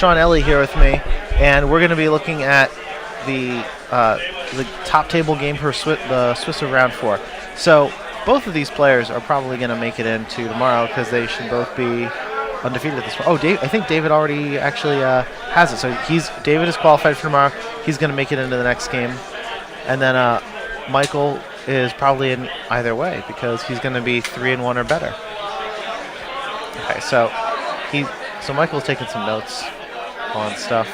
Sean Ellie here with me, and we're going to be looking at the top table game for the Swiss of round 4. So both of these players are probably going to make it into tomorrow because they should both be undefeated at this point. Oh, I think David already actually has it. So David is qualified for tomorrow. He's going to make it into the next game, and then Michael is probably in either way because he's going to be 3-1 or better. Okay, so Michael's taking some notes on stuff.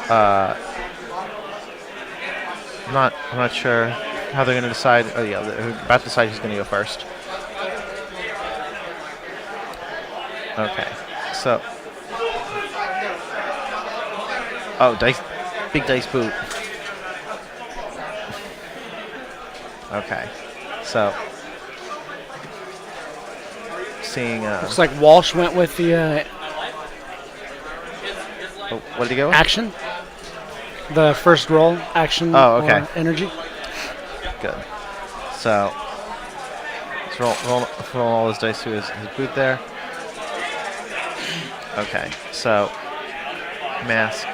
I'm not sure how they're going to decide. Oh yeah, they're about to decide who's going to go first. Okay, so big dice boot. Okay, so seeing. Looks like Walsh went with the. What did he go with? Action. The first roll, action. Oh, okay. Or energy. Good. So let's roll all his dice through his boot there. Okay, so mask,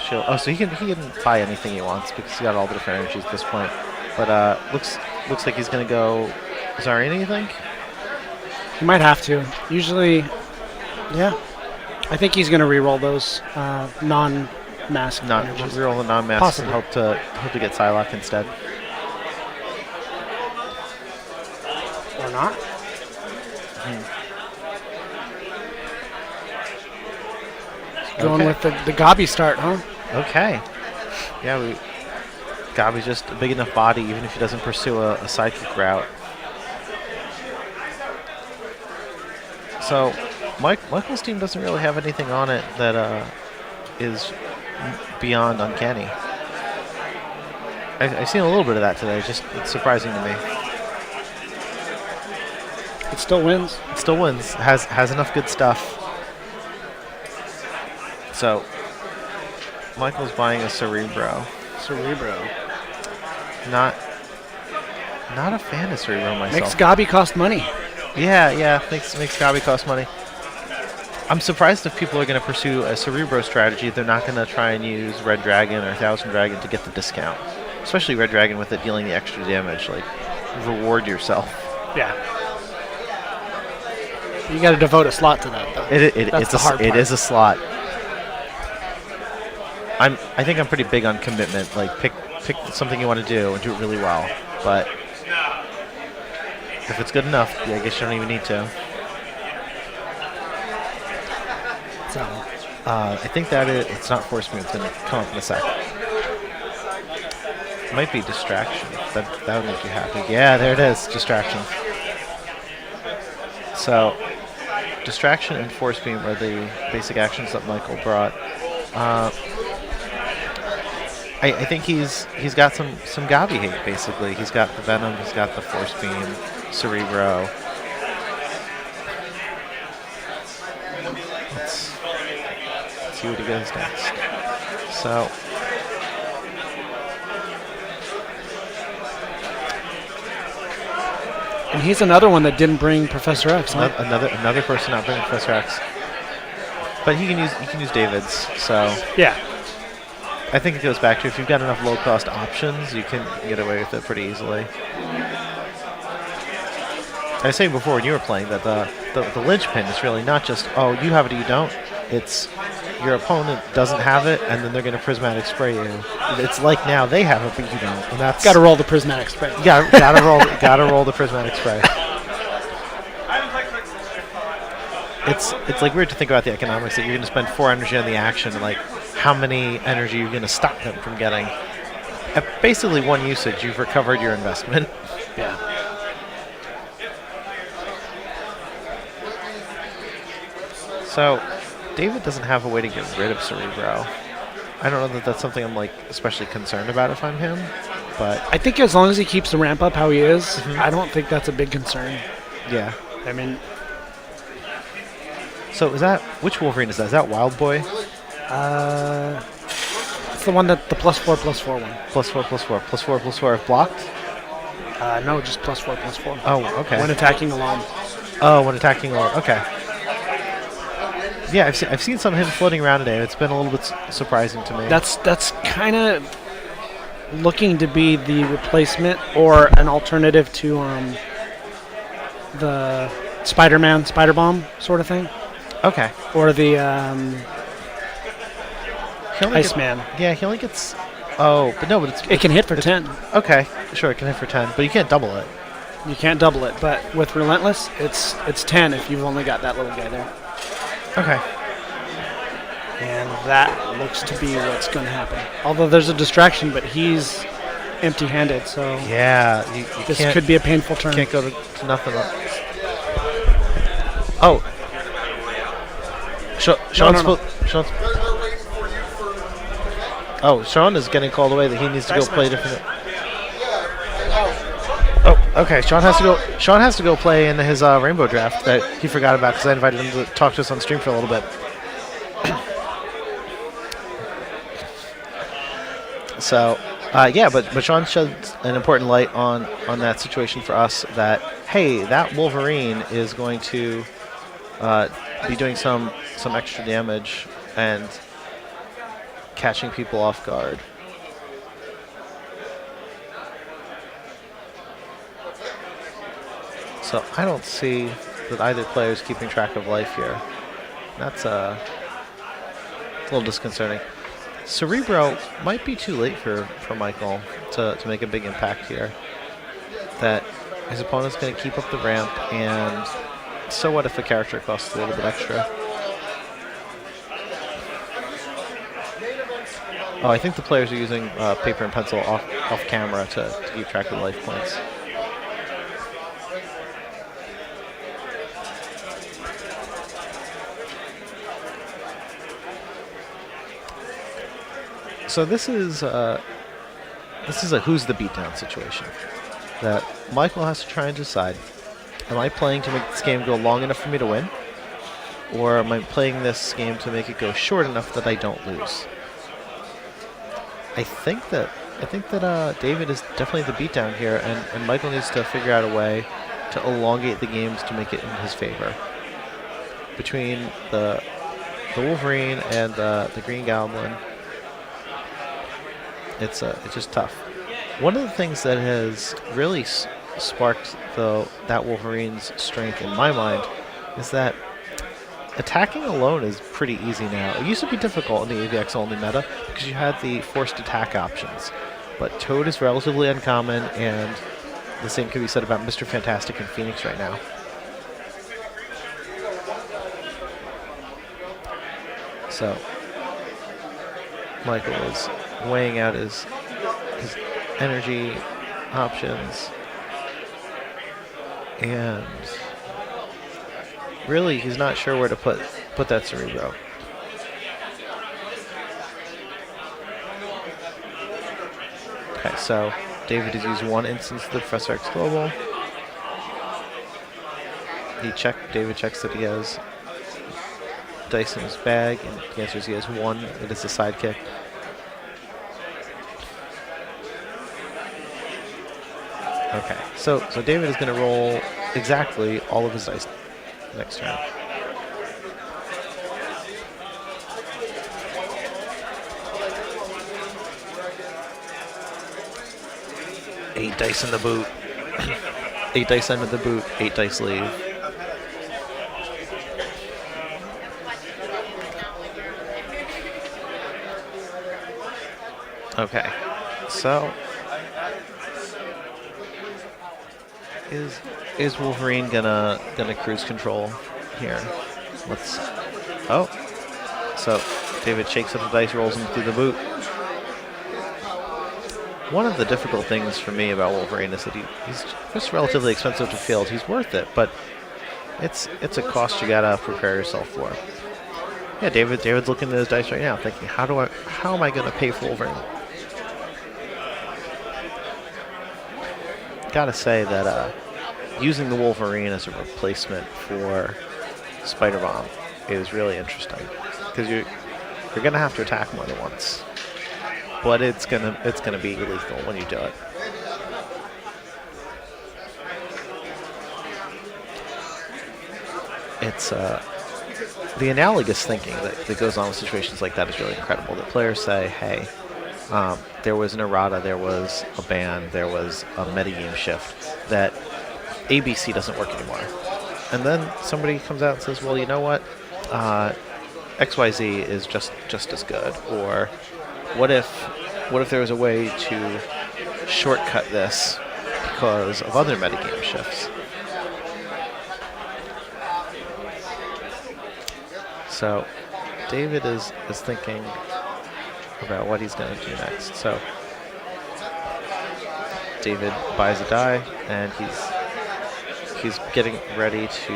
shield. Oh, so he can buy anything he wants because he got all the different energies at this point. But looks like he's gonna go Zarina, you think? He might have to. Usually, yeah. I think he's gonna re-roll those non-mask. Reroll the non-mask. Possibly. And hope to get Psylocke instead. Or not. Going with the Gabi start, huh? Okay. Yeah, Gabi's just a big enough body, even if he doesn't pursue a sidekick route. So, Michael's team doesn't really have anything on it that is beyond uncanny. I've seen a little bit of that today. It's surprising to me. It still wins. It still wins. Has enough good stuff. So, Michael's buying a Cerebro. Not a fan of Cerebro myself. Makes Gabi cost money. Yeah, makes Gabi cost money. I'm surprised if people are going to pursue a Cerebro strategy, they're not going to try and use Red Dragon or Thousand Dragon to get the discount. Especially Red Dragon with it dealing the extra damage. Like, reward yourself. Yeah. You got to devote a slot to that, though. It's the hard part. It is a slot. I think I'm pretty big on commitment. Like, pick something you want to do and do it really well. But if it's good enough, yeah, I guess you don't even need to. So, I think it's not force move. It's going to come up in a sec. It might be distraction. That would make you happy. Yeah, there it is. Distraction. So, distraction and force beam are the basic actions that Michael brought. I think he's got some Gabi hate, basically. He's got the Venom, he's got the Force Beam, Cerebro. Let's see what he goes next. So, and he's another one that didn't bring Professor X, huh? another person not bringing Professor X. But he can use David's, so yeah. I think it goes back to if you've got enough low-cost options, you can get away with it pretty easily. I was saying before when you were playing that the linchpin is really not just, oh, you have it or you don't. It's your opponent doesn't have it, and then they're going to prismatic spray you. It's like now they have it, but you don't. And that's got to roll the prismatic spray. Gotta roll the prismatic spray. It's like weird to think about the economics that you're going to spend 4 energy on the action, and like how many energy you're going to stop them from getting. At basically one usage, you've recovered your investment. Yeah. So, David doesn't have a way to get rid of Cerebro. I don't know that that's something I'm like especially concerned about if I'm him, but I think as long as he keeps the ramp up how he is, I don't think that's a big concern. Yeah. I mean, so is that which Wolverine is that? Is that Wild Boy? It's the one that the +4/+4 one. +4/+4 if blocked? No, just +4/+4. Oh, okay. When attacking alone. Oh, when attacking alone. Okay. Yeah, I've seen some of him floating around today. It's been a little bit surprising to me. That's kind of looking to be the replacement or an alternative to the Spider-Man Spider Bomb sort of thing, okay. or the He only Iceman. Yeah, he only gets. Oh, but no, but It can hit for 10. Okay, sure, it can hit for 10, but you can't double it. You can't double it, but with Relentless, it's 10 if you've only got that little guy there. Okay. And that looks to be what's going to happen. Although there's a distraction, but he's empty-handed, so Yeah, you this can't, could be a painful turn. can't go to nothing else. Oh. Sean's no. Oh, Sean is getting called away that he needs to go Dice play Masters. different. Oh, okay. Sean has to go play in his rainbow draft that he forgot about because I invited him to talk to us on stream for a little bit. So, yeah, but Sean shed an important light on that situation for us. That hey, that Wolverine is going to be doing some extra damage and catching people off guard. So I don't see that either player is keeping track of life here. That's a little disconcerting. Cerebro might be too late for Michael to make a big impact here. That his opponent's going to keep up the ramp, and so what if a character costs a little bit extra? Oh, I think the players are using paper and pencil off camera to keep track of life points. So this is a who's the beatdown situation that Michael has to try and decide. Am I playing to make this game go long enough for me to win? Or am I playing this game to make it go short enough that I don't lose? I think that David is definitely the beatdown here, and Michael needs to figure out a way to elongate the games to make it in his favor. Between the Wolverine and the Green Goblin, it's just tough. One of the things that has really sparked that Wolverine's strength in my mind is that attacking alone is pretty easy now. It used to be difficult in the AVX only meta because you had the forced attack options, but Toad is relatively uncommon, and the same can be said about Mr. Fantastic and Phoenix right now. So Michael is weighing out his energy options, and really he's not sure where to put that Cerebro. Okay, so David has used one instance of the Professor X Global. David checks that he has dice in his bag, and the answer is he has one. It is a sidekick. Okay, so David is going to roll exactly all of his dice next turn. Eight dice in the boot. 8 dice under the boot, 8 dice leave. Okay, so is Wolverine gonna cruise control here? So David shakes up the dice, rolls them through the boot. One of the difficult things for me about Wolverine is that he's just relatively expensive to field. He's worth it, but it's a cost you gotta prepare yourself for. Yeah, David's looking at his dice right now, thinking, how am I gonna pay for Wolverine? Gotta say that using the Wolverine as a replacement for Spider Bomb is really interesting, because you're gonna have to attack more than once, but it's gonna be lethal when you do it. the analogous thinking that goes on with situations like that is really incredible. That players say, hey, there was an errata, there was a ban, there was a metagame shift, that ABC doesn't work anymore. And then somebody comes out and says, well, you know what? XYZ is just as good. Or what if there was a way to shortcut this because of other metagame shifts? So David is thinking about what he's going to do next. So David buys a die, and he's getting ready to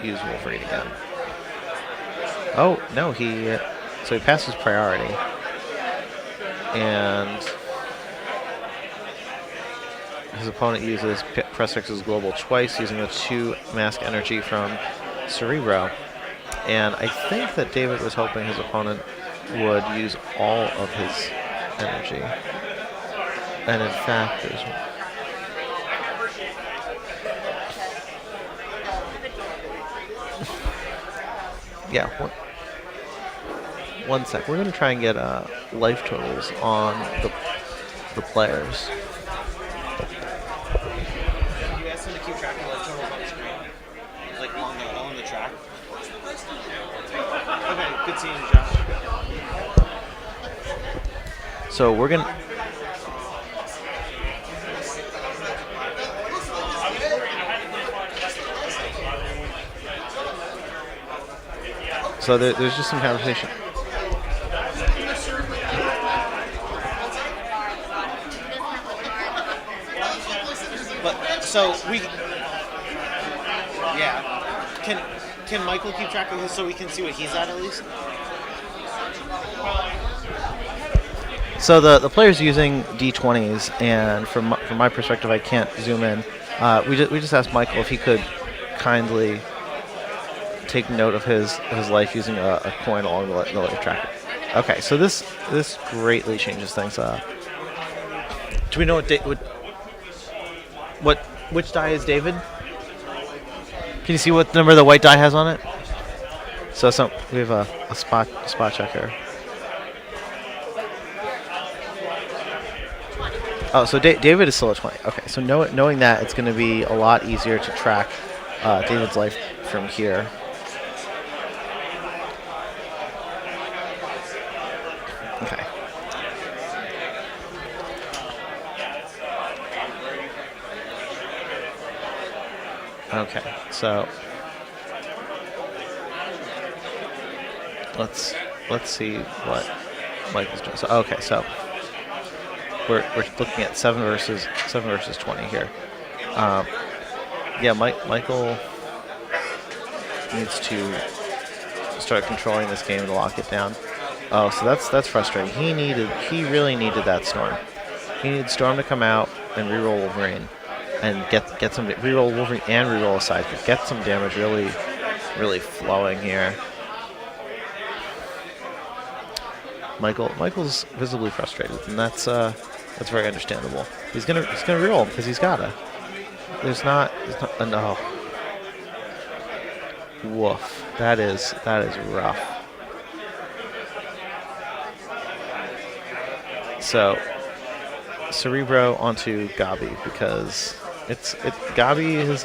use Wolverine again. Oh no, so he passes priority, and his opponent uses Press X's Global twice, using the 2 mask energy from Cerebro. And I think that David was hoping his opponent would use all of his energy. And in fact, there's... yeah, one sec. We're going to try and get life totals on the players. You asked him to keep track of life totals on the screen, like on the track. Okay, good seeing you, Josh. So we're going to... So there's just some conversation. But so we, yeah. Can Michael keep track of this so we can see what he's at least? So the player's using D20s, and from my perspective, I can't zoom in. We just asked Michael if he could kindly take note of his life using a coin along the life tracker. Okay, so this greatly changes things. Do we know which die is David? Can you see what number the white die has on it? So we have a spot checker. Oh, so David is still at 20. Okay, so knowing that, it's going to be a lot easier to track David's life from here. Okay. Okay, so let's see what Michael's doing. So okay, so we're looking at 7 versus 20 here. Yeah, Michael needs to start controlling this game to lock it down. Oh, so that's frustrating. He really needed that Storm. He needed Storm to come out and reroll Wolverine, and get some reroll Wolverine and reroll a sidekick. Get some damage really flowing here. Michael's visibly frustrated, and that's very understandable. He's gonna reroll because he's gotta. There's not no. Woof. That is rough. So Cerebro onto Gabi, because Gabi is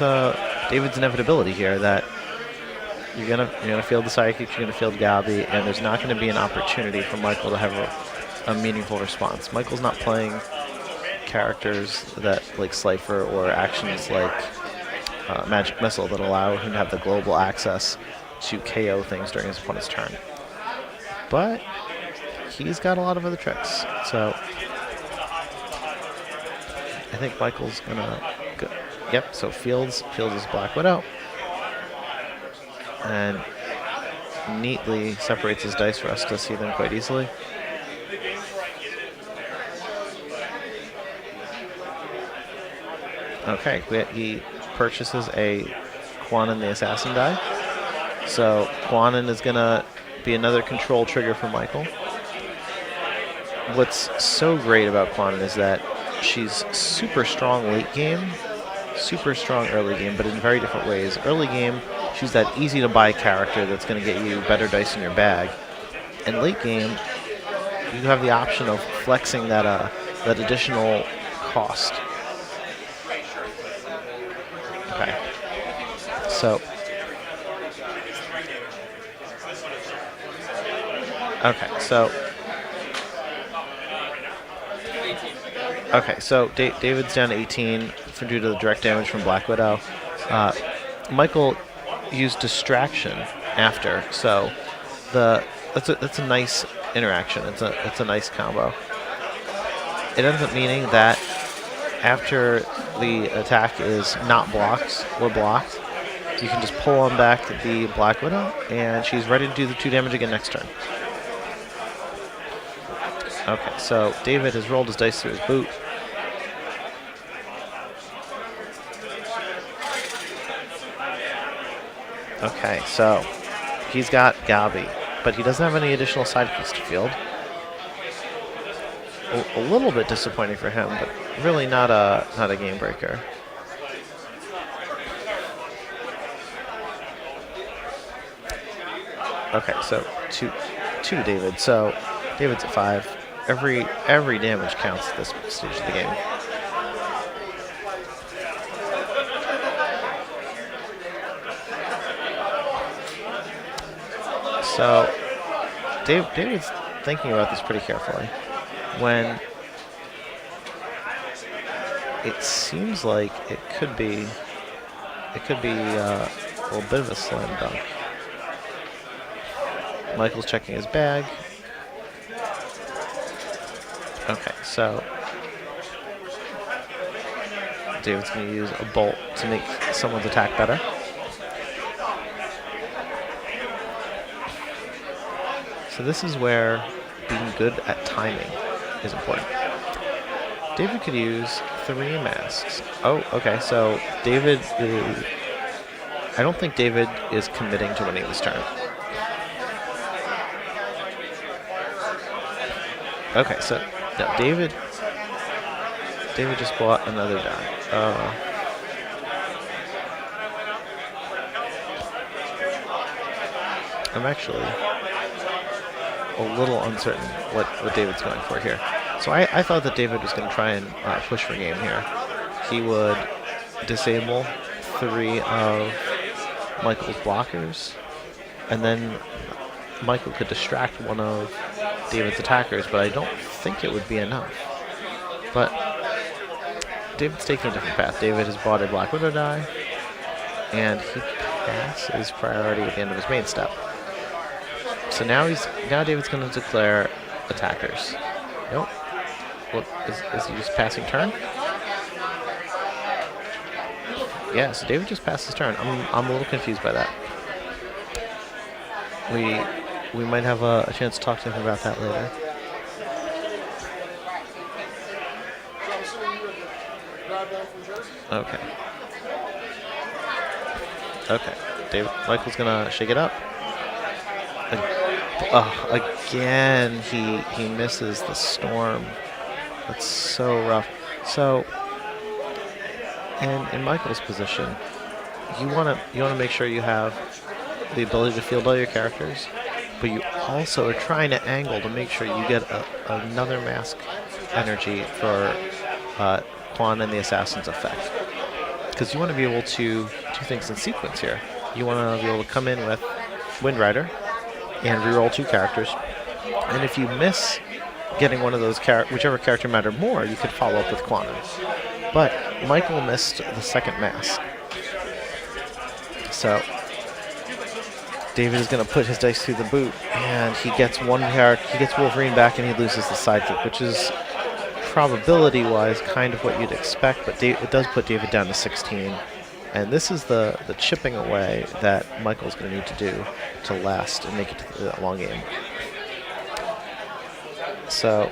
David's inevitability here, that you're gonna field the sidekick, you're gonna field Gabi, and there's not gonna be an opportunity for Michael to have a meaningful response. Michael's not playing characters that like Slifer or actions like Magic Missile that allow him to have the global access to KO things during his opponent's turn. But he's got a lot of other tricks, so I think Michael's gonna go. Yep, so Fields is Black Widow, and neatly separates his dice for us to see them quite easily. Okay, he purchases a Quanon the Assassin die. So Quanon is going to be another control trigger for Michael. What's so great about Quanon is that she's super strong late game, super strong early game, but in very different ways. Early game, She's that easy-to-buy character that's going to get you better dice in your bag. And late game, you have the option of flexing that additional cost. Okay. So. Okay. So. Okay. So David's down to 18 due to the direct damage from Black Widow. Michael used distraction after, so that's a nice interaction. It's a nice combo. It ends up meaning that after the attack is not blocked or blocked, you can just pull on back the Black Widow, and she's ready to do the 2 damage again next turn. Okay, so David has rolled his dice through his boot. Okay, so he's got Gabi, but he doesn't have any additional sidekicks to field. A little bit disappointing for him, but really not a game breaker. Okay, so two to David. So David's at 5. Every damage counts at this stage of the game. So David's thinking about this pretty carefully. When it seems like it could be a little bit of a slam dunk. Michael's checking his bag. Okay, so David's going to use a bolt to make someone's attack better. So this is where being good at timing is important. David could use 3 masks. Oh, okay, so I don't think David is committing to winning this turn. Okay, so no, David just bought another die. I'm actually a little uncertain what David's going for here. So I thought that David was going to try and push for game here. He would disable 3 of Michael's blockers, and then Michael could distract one of David's attackers, but I don't think it would be enough. But David's taking a different path. David has bought a Black Widow die, and he passes priority at the end of his main step. So now David's going to declare attackers. Nope. What is he just passing turn? Yeah, so David just passed his turn. I'm a little confused by that. We might have a chance to talk to him about that later. Okay. Okay. Michael's gonna shake it up. Again, he misses the storm. That's so rough. So, and in Michael's position, you wanna make sure you have the ability to field all your characters, but you also are trying to angle to make sure you get another mask energy for Quan and the Assassin's effect. Because you want to be able to do things in sequence here. You want to be able to come in with Wind Rider and reroll 2 characters, and if you miss getting one of those whichever character mattered more, you could follow up with Quantum. But Michael missed the second mask. So David is going to put his dice through the boot, and he gets one character. He gets Wolverine back, and he loses the sidekick, which is probability-wise kind of what you'd expect. But it does put David down to 16, and this is the chipping away that Michael's going to need to do to last and make it to the long game. So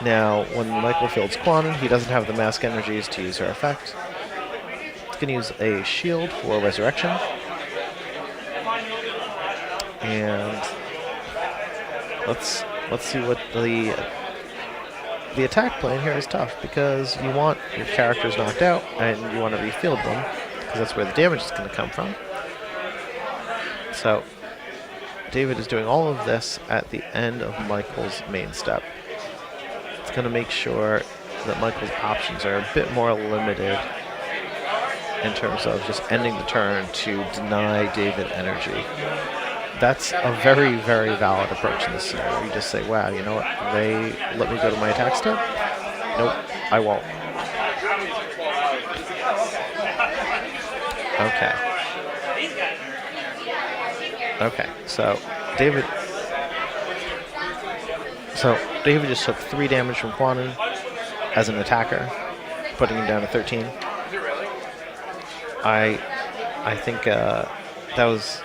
now, when Michael fields Quantum, he doesn't have the mask energies to use her effect. He's going to use a shield for Resurrection. And let's see what the attack plan here is tough, because you want your characters knocked out and you want to refield them, because that's where the damage is going to come from. So David is doing all of this at the end of Michael's main step. It's going to make sure that Michael's options are a bit more limited in terms of just ending the turn to deny David energy. That's a very, very valid approach in this scenario. You just say, wow, you know what? They let me go to my attack step? Nope, I won't. Okay, so David just took 3 damage from Quanon as an attacker, putting him down to 13. I think that was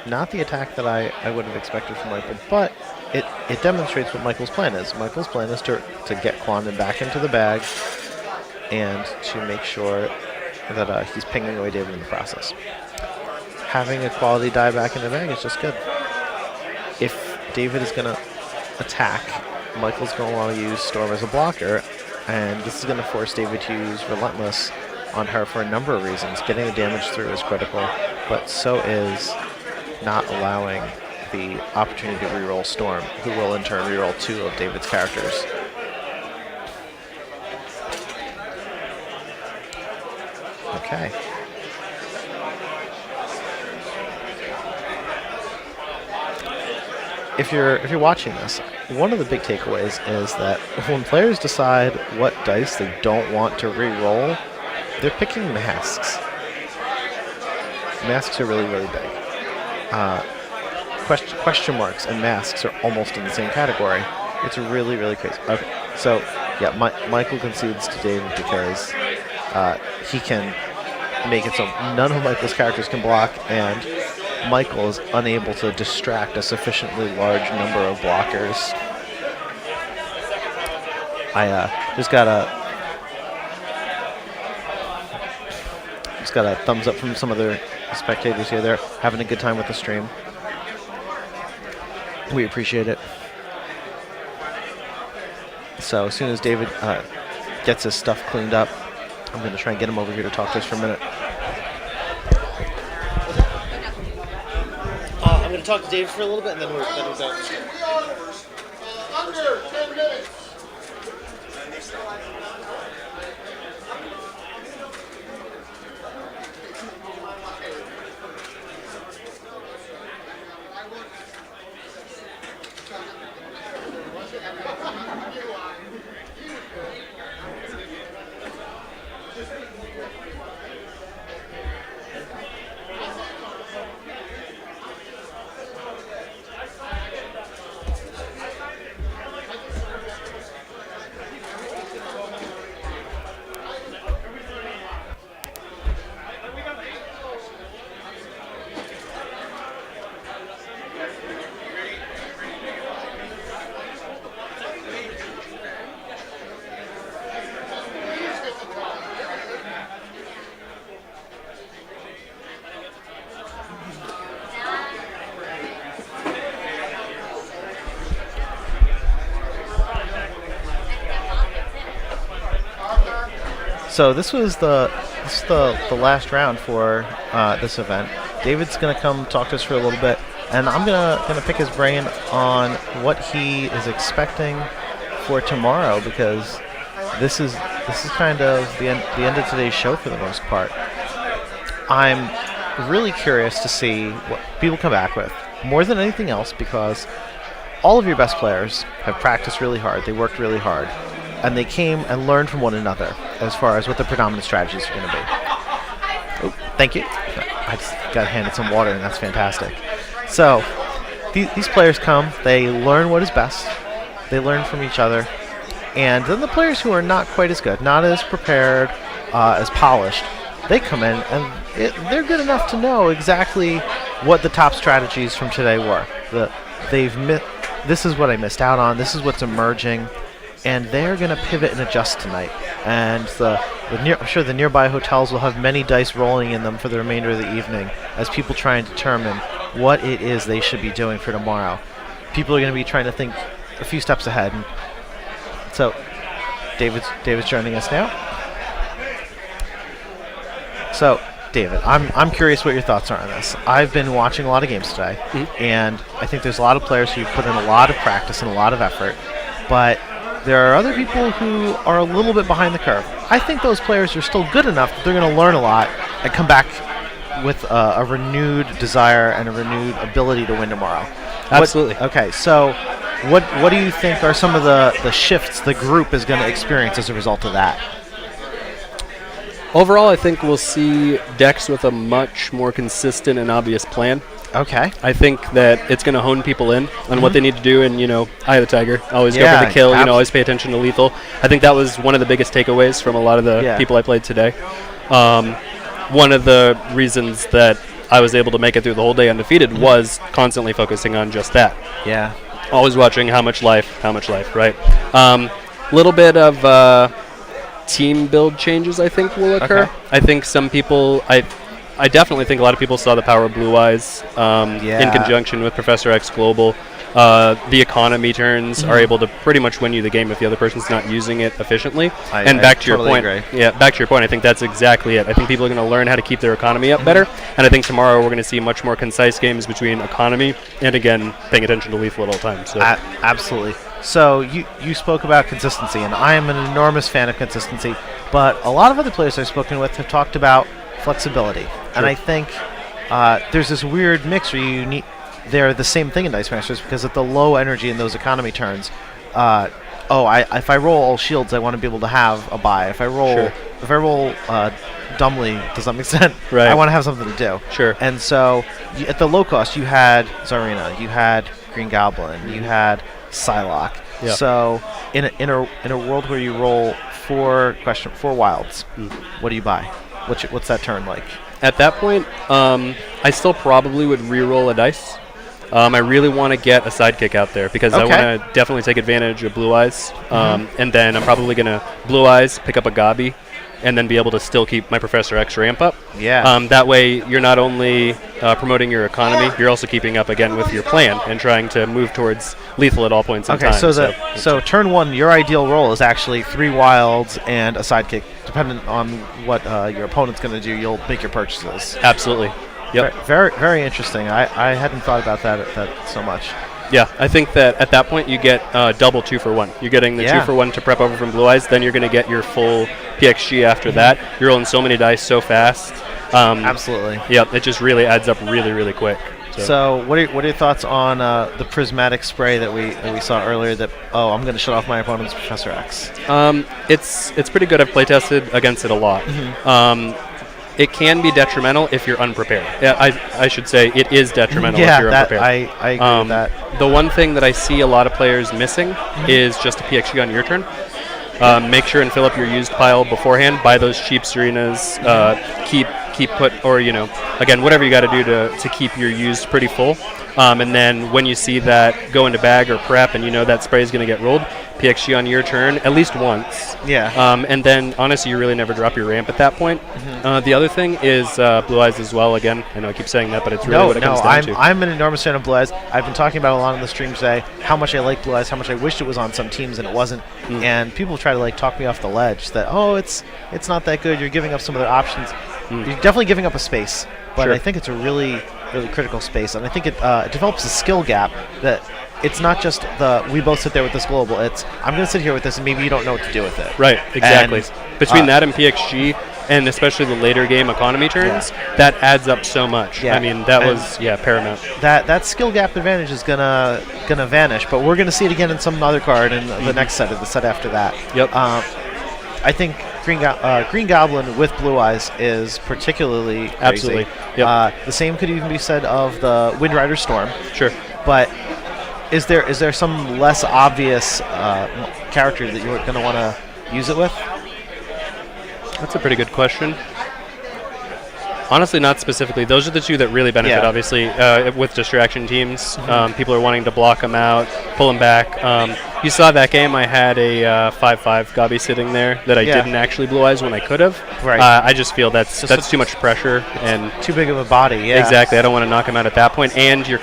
not the attack that I would have expected from Michael, but it demonstrates what Michael's plan is. Michael's plan is to get Quanon back into the bag and to make sure that he's pinging away David in the process. Having a quality die back in the bag is just good. If David is going to attack, Michael's going to want to use Storm as a blocker, and this is going to force David to use Relentless on her for a number of reasons. Getting the damage through is critical, but so is not allowing the opportunity to reroll Storm, who will in turn reroll 2 of David's characters. Okay. If you're watching this, one of the big takeaways is that when players decide what dice they don't want to re-roll, they're picking masks. Masks are really, really big. Question marks and masks are almost in the same category. It's really, really crazy. Okay, so yeah, Michael concedes to David because he can make it so none of Michael's characters can block, and Michael is unable to distract a sufficiently large number of blockers. I just got a thumbs up from some other spectators here. They're having a good time with the stream. We appreciate it. So as soon as David gets his stuff cleaned up, I'm going to try and get him over here to talk to us for a minute. I'm going to talk to David for a little bit, and then we're done. Under 10 minutes. So this was the last round for this event. David's gonna come talk to us for a little bit, and I'm gonna pick his brain on what he is expecting for tomorrow, because this is kind of the end of today's show for the most part. I'm really curious to see what people come back with, more than anything else, because all of your best players have practiced really hard. They worked really hard, and they came and learned from one another as far as what the predominant strategies are going to be. Oh, thank you. I just got handed some water, and that's fantastic. So these players come, they learn what is best, they learn from each other, and then the players who are not quite as good, not as prepared, as polished, they come in and they're good enough to know exactly what the top strategies from today were. This is what I missed out on, this is what's emerging, and they're going to pivot and adjust tonight. And I'm sure the nearby hotels will have many dice rolling in them for the remainder of the evening as people try and determine what it is they should be doing for tomorrow. People are going to be trying to think a few steps ahead. And so David's joining us now. So David, I'm curious what your thoughts are on this. I've been watching a lot of games today, and I think there's a lot of players who put in a lot of practice and a lot of effort, but there are other people who are a little bit behind the curve. I think those players are still good enough that they're going to learn a lot and come back with a renewed desire and a renewed ability to win tomorrow. Absolutely. Okay, so what do you think are some of the shifts the group is going to experience as a result of that? Overall, I think we'll see decks with a much more consistent and obvious plan. Okay. I think that it's going to hone people in on what they need to do, and, Eye of the Tiger, always go for the kill, always pay attention to lethal. I think that was one of the biggest takeaways from a lot of the people I played today. One of the reasons that I was able to make it through the whole day undefeated was constantly focusing on just that. Yeah. Always watching how much life, right? Little bit of team build changes, I think, will occur. Okay. I think some people, I definitely think a lot of people saw the power of Blue Eyes in conjunction with Professor X Global. The economy turns are able to pretty much win you the game if the other person's not using it efficiently. Back to your point, I think that's exactly it. I think people are going to learn how to keep their economy up better, and I think tomorrow we're going to see much more concise games between economy and, again, paying attention to lethal at all times. So. Absolutely. So you spoke about consistency, and I am an enormous fan of consistency, but a lot of other players I've spoken with have talked about flexibility. Sure. And I think there's this weird mix where they're the same thing in Dice Masters, because at the low energy in those economy turns, if I roll all shields, I want to be able to have a buy. If I roll dumbly to some extent, I want to have something to do. Sure. And so at the low cost, you had Zarina, you had Green Goblin, you had Psylocke. Yeah. So in a world where you roll four wilds, what do you buy? What's that turn like? At that point, I still probably would re-roll a dice. I really want to get a sidekick out there because I want to definitely take advantage of Blue Eyes. And then I'm probably going to Blue Eyes, pick up a Gobby, and then be able to still keep my Professor X ramp up. Yeah. That way, you're not only promoting your economy, you're also keeping up again with your plan and trying to move towards lethal at all points in time. So turn one, your ideal roll is actually 3 wilds and a sidekick. Depending on what your opponent's going to do, you'll make your purchases. Absolutely. Yep. Very, very interesting. I hadn't thought about that so much. Yeah, I think that at that point you get double 2-for-1. You're getting the 2-for-1 to prep over from Blue Eyes, then you're going to get your full PXG after that. You're rolling so many dice so fast. Absolutely. Yeah, it just really adds up really, really quick. So what are your thoughts on the prismatic spray that we saw earlier? That I'm going to shut off my opponent's Professor X. It's pretty good. I've playtested against it a lot. It can be detrimental if you're unprepared. Yeah, I should say it is detrimental if you're unprepared. I agree with that. The one thing that I see a lot of players missing is just a PXG on your turn. Make sure and fill up your used pile beforehand. Buy those cheap Serenas. Keep put, or again, whatever you got to do to keep your used pretty full. And then when you see that go into bag or prep, and that spray is going to get rolled, PXG on your turn at least once. Yeah. And then honestly, you really never drop your ramp at that point. The other thing is Blue Eyes as well. Again, I know I keep saying that, but it's really what it comes down to. I'm an enormous fan of Blue Eyes. I've been talking about a lot on the stream today how much I like Blue Eyes, how much I wished it was on some teams and it wasn't. And people try to talk me off the ledge that it's not that good. You're giving up some of their options. You're definitely giving up a space, but I think it's a really, really critical space, and I think it develops a skill gap that it's not just we both sit there with this global. It's I'm going to sit here with this, and maybe you don't know what to do with it. Right, exactly. Between that and PXG, and especially the later game economy turns, that adds up so much. Yeah. I mean, that was paramount. That skill gap advantage is gonna vanish, but we're gonna see it again in some other card in the next set, or the set after that. Yep. I think Green Goblin with Blue Eyes is particularly crazy. Absolutely. Yep. The same could even be said of the Wind Rider Storm. Sure. But is there some less obvious character that you're going to want to use it with? That's a pretty good question. Honestly, not specifically. Those are the two that really benefit, obviously, with distraction teams. People are wanting to block them out, pull them back. You saw that game. I had a 5-5 Gabi sitting there that I Yeah. didn't actually blue eyes when I could have. Right. I just feel that's Just too much pressure and Too big of a body. Yeah. exactly. I don't want to knock him out at that point. And you're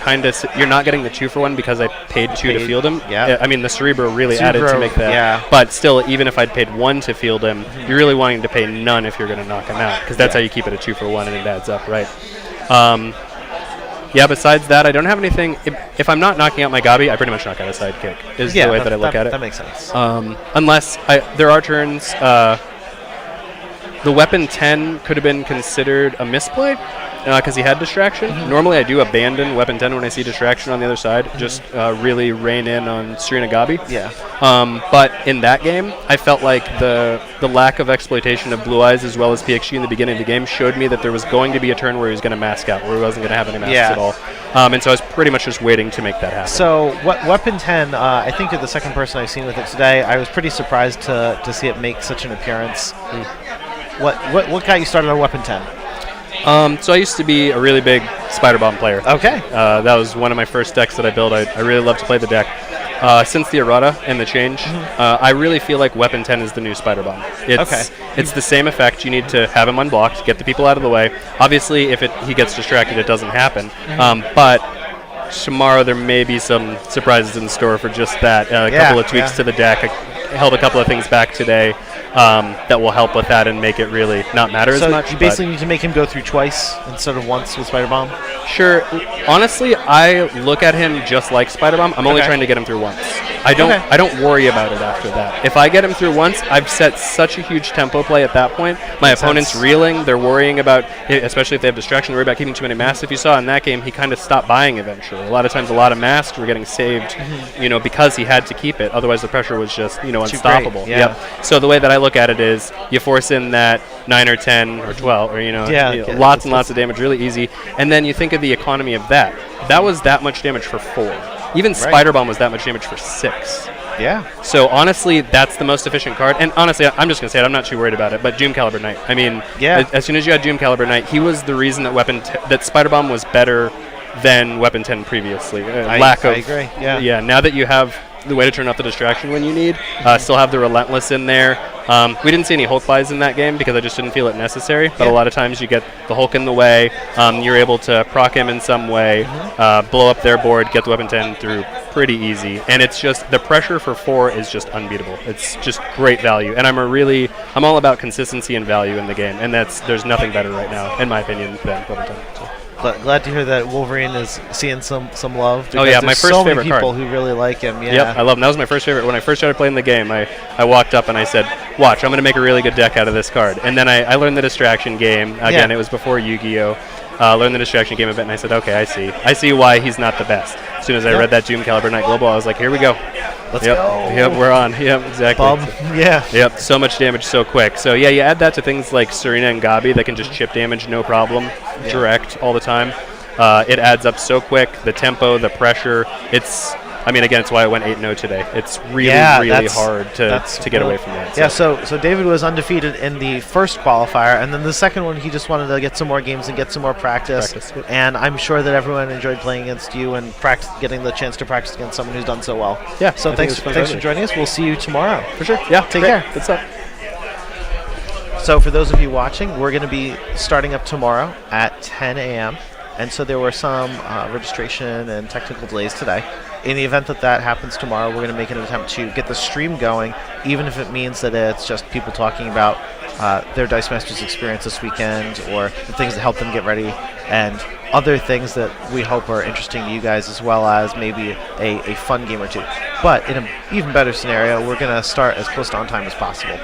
not getting the 2-for-1 because I paid 2 to field him. Yeah. I mean the Cerebro really added to Cerebro, make that. yeah. But still, even if I'd paid 1 to field him, you're really wanting to pay none if you're going to knock him out because that's how you keep it a 2-for-1 and it adds up, right? Yeah, besides that, I don't have anything. If I'm not knocking out my Gabi, I pretty much knock out a sidekick, is the way that I look at it. That makes sense. Unless there are turns. The weapon 10 could have been considered a misplay because he had distraction. Normally I do abandon weapon 10 when I see distraction on the other side, just really rein in on Serena Gabi. Yeah. But in that game, I felt like the lack of exploitation of Blue Eyes as well as PXG in the beginning of the game showed me that there was going to be a turn where he was going to mask out, where he wasn't going to have any masks at all. And so I was pretty much just waiting to make that happen. So weapon 10, I think you're the second person I've seen with it today. I was pretty surprised to see it make such an appearance. What got you started on weapon 10? So I used to be a really big Spider Bomb player. Okay. That was one of my first decks that I built. I really love to play the deck. Since the errata and the change, I really feel like weapon 10 is the new Spider Bomb. It's the same effect. You need to have him unblocked, get the people out of the way. Obviously, if he gets distracted, it doesn't happen. But tomorrow there may be some surprises in store for just that. A couple of tweaks to the deck. I held a couple of things back today that will help with that and make it really not matter as much. So you basically need to make him go through twice instead of once with Spider Bomb? Sure. Honestly, I look at him just like Spider Bomb. I'm only trying to get him through once. I don't worry about it after that. If I get him through once, I've set such a huge tempo play at that point. My opponent's reeling. They're worrying about, especially if they have distraction, worry about keeping too many masks. If you saw in that game, he kind of stopped buying eventually. A lot of times, a lot of masks were getting saved, because he had to keep it. Otherwise, the pressure was just, unstoppable. Great. Yeah. Yep. So the way that I look at it is, you force in that 9 or 10 or 12, or lots and lots of damage, really easy. And then you think of the economy of that. That was that much damage for 4. Even Spider Bomb was that much damage for 6. Yeah. So honestly, that's the most efficient card. And honestly, I'm just going to say it. I'm not too worried about it. But Doom Caliber Knight. I mean, as soon as you had Doom Caliber Knight, he was the reason that that Spider Bomb was better than Weapon 10 previously. I agree. Yeah. Yeah. Now that you have the way to turn off the distraction when you need, still have the Relentless in there. We didn't see any Hulk buys in that game because I just didn't feel it necessary. But a lot of times you get the Hulk in the way. You're able to proc him in some way, blow up their board, get the Weapon 10 through pretty easy. And it's just, the pressure for 4 is just unbeatable. It's just great value. And I'm all about consistency and value in the game. And there's nothing better right now, in my opinion, than Weapon 10. So. Glad to hear that Wolverine is seeing some love. Oh yeah, my first favorite people card. who really like him. Yeah. Yep, I love him. That was my first favorite. When I first started playing the game, I walked up and I said, "Watch, I'm going to make a really good deck out of this card." And then I learned the distraction game. Again, it was before Yu-Gi-Oh. Learned the distraction game a bit, and I said, "Okay, I see why he's not the best." As soon as I read that Doom Caliber Knight Global, I was like, "Here we go. Let's go." Yep, we're on. Yep, exactly. Yep, so much damage so quick. So yeah, you add that to things like Serena and Gabi that can just chip damage no problem, direct all the time. It adds up so quick. The tempo, the pressure. It's why I went 8-0 today. It's really hard to get away from that. Yeah, so David was undefeated in the first qualifier, and then the second one he just wanted to get some more games and get some more practice. And I'm sure that everyone enjoyed playing against you and getting the chance to practice against someone who's done so well. Yeah. So thanks for joining us. We'll see you tomorrow. For sure. Yeah. Take care. Good stuff. So for those of you watching, we're going to be starting up tomorrow at 10 a.m. And so there were some registration and technical delays today. In the event that happens tomorrow, we're going to make an attempt to get the stream going, even if it means that it's just people talking about their Dice Masters experience this weekend or the things that help them get ready and other things that we hope are interesting to you guys, as well as maybe a fun game or two. But in an even better scenario, we're going to start as close to on time as possible.